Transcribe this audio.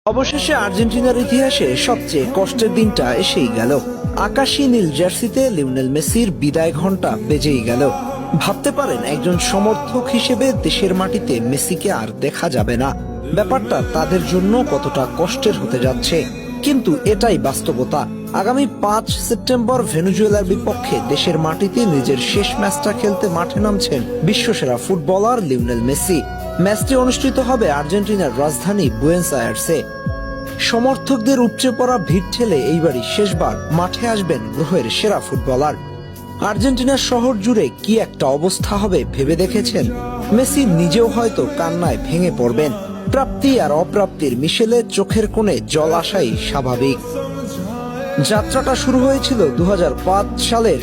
অবশেষে আর্জেন্টিনার ইতিহাসে সবচেয়ে কষ্টের দিনটা এসেই গেল। আকাশী নীল জার্সিতে লিওনেল মেসির বিদায় ঘণ্টা বেজেই গেল। ভাবতে পারেন একজন সমর্থক হিসেবে দেশের মাটিতে মেসিকে আর দেখা যাবে না। ব্যাপারটা তাদের জন্য কতটা কষ্টের হতে যাচ্ছে, কিন্তু এটাই বাস্তবতা। আগামী 5 সেপ্টেম্বর ভেনেজুয়েলার বিপক্ষে দেশের মাটিতে নিজের শেষ ম্যাচটা খেলতে মাঠে নামছেন বিশ্বসেরা ফুটবলার লিওনেল মেসি। ম্যাচটি অনুষ্ঠিত হবে আর্জেন্টিনার রাজধানী বুয়েনোস আয়ার্সে। সমর্থকদের উপচে পড়া ভিড় ঠেলে এইবারই শেষবার মাঠে আসবেন গ্রহের সেরা ফুটবলার। আর্জেন্টিনার শহর জুড়ে কি একটা অবস্থা হবে ভেবে দেখেছেন? মেসি নিজেও হয়তো কান্নায় ভেঙে পড়বেন। প্রাপ্তি আর অপ্রাপ্তির মিশেলে চোখের কোণে জল আসাই স্বাভাবিক। যাত্রাটা শুরু হয়েছিল 2005 সালের